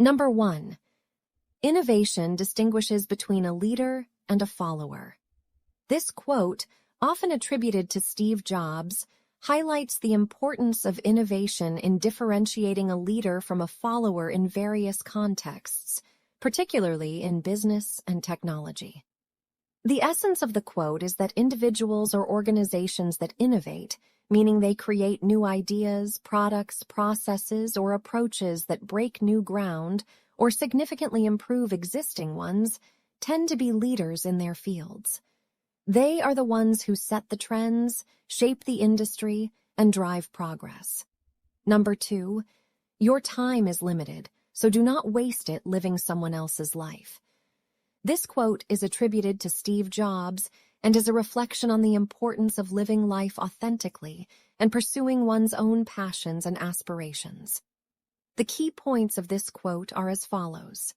Number 1. Innovation distinguishes between a leader and a follower. This quote, often attributed to Steve Jobs, highlights the importance of innovation in differentiating a leader from a follower in various contexts, particularly in business and technology. The essence of the quote is that individuals or organizations that innovate, meaning they create new ideas, products, processes, or approaches that break new ground or significantly improve existing ones, tend to be leaders in their fields. They are the ones who set the trends, shape the industry, and drive progress. Number 2, your time is limited, so do not waste it living someone else's life. This quote is attributed to Steve Jobs and is a reflection on the importance of living life authentically and pursuing one's own passions and aspirations. The key points of this quote are as follows.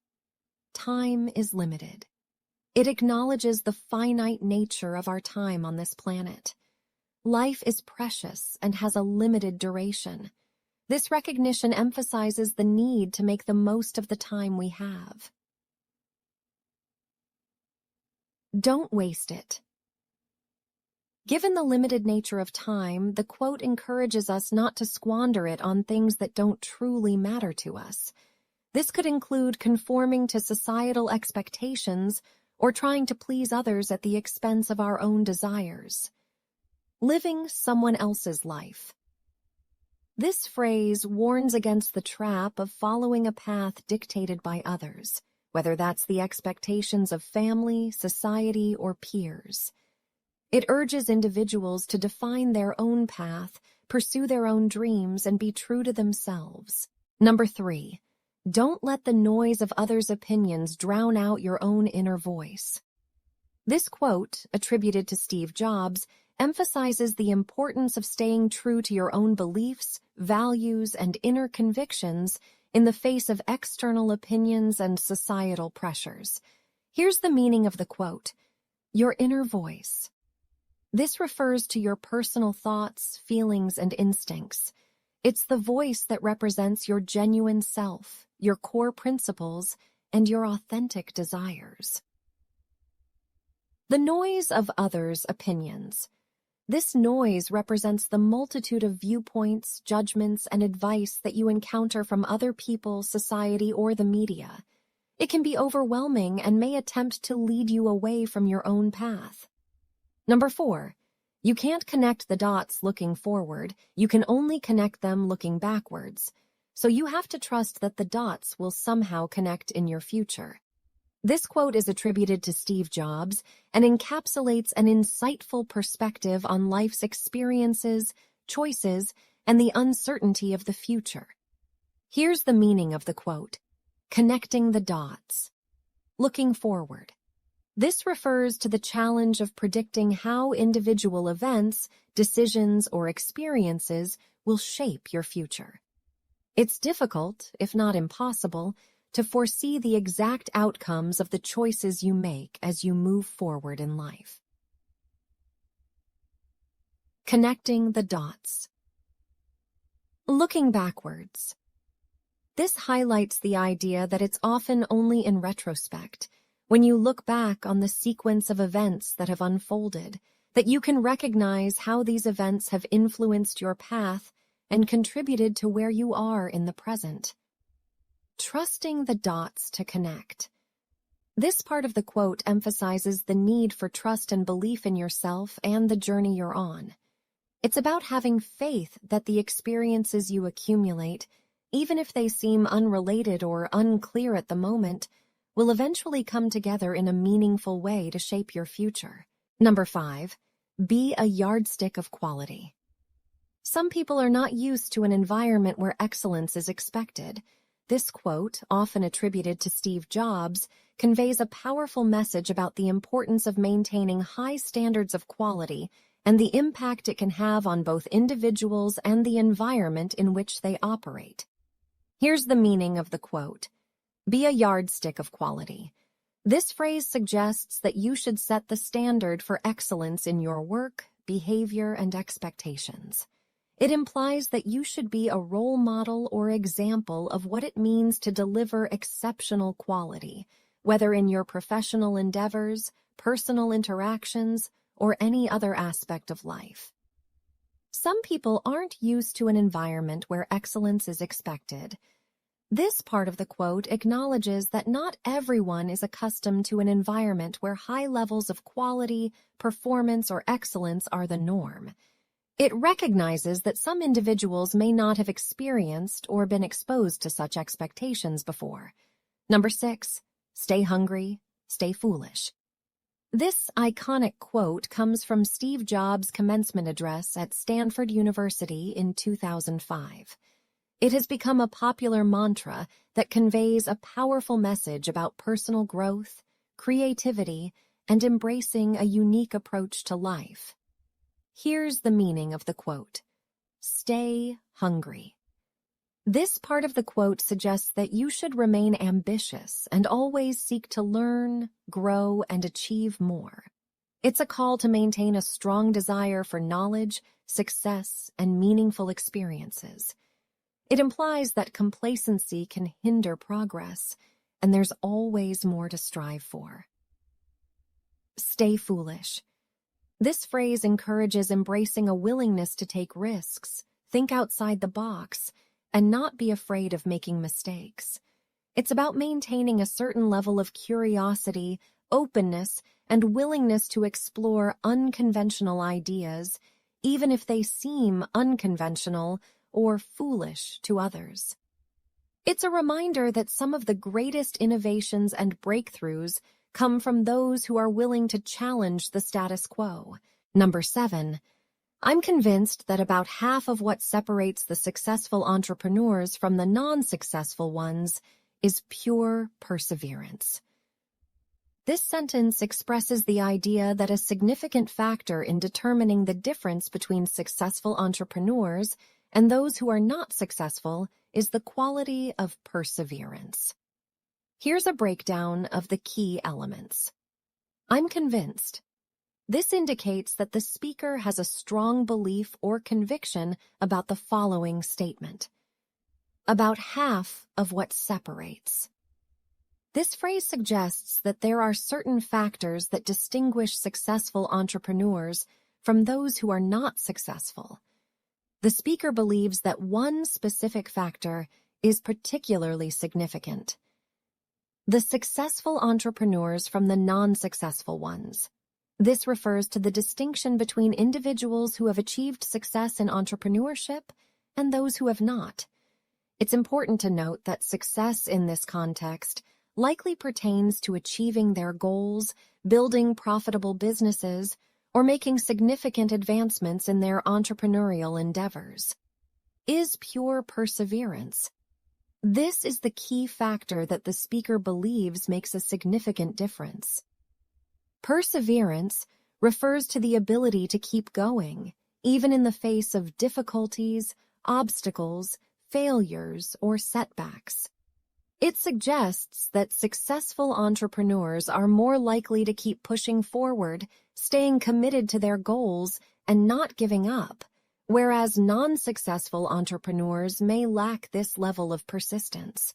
Time is limited. It acknowledges the finite nature of our time on this planet. Life is precious and has a limited duration. This recognition emphasizes the need to make the most of the time we have. Don't waste it. Given the limited nature of time, the quote encourages us not to squander it on things that don't truly matter to us. This could include conforming to societal expectations or trying to please others at the expense of our own desires. Living someone else's life. This phrase warns against the trap of following a path dictated by others, whether that's the expectations of family, society, or peers. It urges individuals to define their own path, pursue their own dreams, and be true to themselves. Number 3, don't let the noise of others' opinions drown out your own inner voice. This quote, attributed to Steve Jobs, emphasizes the importance of staying true to your own beliefs, values, and inner convictions in the face of external opinions and societal pressures. Here's the meaning of the quote. Your inner voice. This refers to your personal thoughts, feelings, and instincts. It's the voice that represents your genuine self, your core principles, and your authentic desires. The noise of others' opinions. This noise represents the multitude of viewpoints, judgments, and advice that you encounter from other people, society, or the media. It can be overwhelming and may attempt to lead you away from your own path. Number 4, you can't connect the dots looking forward, you can only connect them looking backwards. So you have to trust that the dots will somehow connect in your future. This quote is attributed to Steve Jobs and encapsulates an insightful perspective on life's experiences, choices, and the uncertainty of the future. Here's the meaning of the quote. Connecting the dots. Looking forward. This refers to the challenge of predicting how individual events, decisions, or experiences will shape your future. It's difficult, if not impossible, to foresee the exact outcomes of the choices you make as you move forward in life. Connecting the dots. Looking backwards. This highlights the idea that it's often only in retrospect, when you look back on the sequence of events that have unfolded, that you can recognize how these events have influenced your path and contributed to where you are in the present. Trusting the dots to connect. This part of the quote emphasizes the need for trust and belief in yourself and the journey you're on. It's about having faith that the experiences you accumulate, even if they seem unrelated or unclear at the moment, will eventually come together in a meaningful way to shape your future. Number 5, be a yardstick of quality. Some people are not used to an environment where excellence is expected. This quote, often attributed to Steve Jobs, conveys a powerful message about the importance of maintaining high standards of quality and the impact it can have on both individuals and the environment in which they operate. Here's the meaning of the quote. Be a yardstick of quality. This phrase suggests that you should set the standard for excellence in your work, behavior, and expectations. It implies that you should be a role model or example of what it means to deliver exceptional quality, whether in your professional endeavors, personal interactions, or any other aspect of life. Some people aren't used to an environment where excellence is expected. This part of the quote acknowledges that not everyone is accustomed to an environment where high levels of quality, performance, or excellence are the norm. It recognizes that some individuals may not have experienced or been exposed to such expectations before. Number 6, stay hungry, stay foolish. This iconic quote comes from Steve Jobs' commencement address at Stanford University in 2005. It has become a popular mantra that conveys a powerful message about personal growth, creativity, and embracing a unique approach to life. Here's the meaning of the quote. Stay hungry. This part of the quote suggests that you should remain ambitious and always seek to learn, grow, and achieve more. It's a call to maintain a strong desire for knowledge, success, and meaningful experiences. It implies that complacency can hinder progress, and there's always more to strive for. Stay foolish. This phrase encourages embracing a willingness to take risks, think outside the box, and not be afraid of making mistakes. It's about maintaining a certain level of curiosity, openness, and willingness to explore unconventional ideas, even if they seem unconventional or foolish to others. It's a reminder that some of the greatest innovations and breakthroughs come from those who are willing to challenge the status quo. Number 7, I'm convinced that about half of what separates the successful entrepreneurs from the non-successful ones is pure perseverance. This sentence expresses the idea that a significant factor in determining the difference between successful entrepreneurs and those who are not successful is the quality of perseverance. Here's a breakdown of the key elements. I'm convinced. This indicates that the speaker has a strong belief or conviction about the following statement. About half of what separates. This phrase suggests that there are certain factors that distinguish successful entrepreneurs from those who are not successful. The speaker believes that one specific factor is particularly significant. The successful entrepreneurs from the non-successful ones. This refers to the distinction between individuals who have achieved success in entrepreneurship and those who have not. It's important to note that success in this context likely pertains to achieving their goals, building profitable businesses, or making significant advancements in their entrepreneurial endeavors. Is pure perseverance. This is the key factor that the speaker believes makes a significant difference. Perseverance refers to the ability to keep going, even in the face of difficulties, obstacles, failures, or setbacks. It suggests that successful entrepreneurs are more likely to keep pushing forward, staying committed to their goals, and not giving up, whereas non-successful entrepreneurs may lack this level of persistence.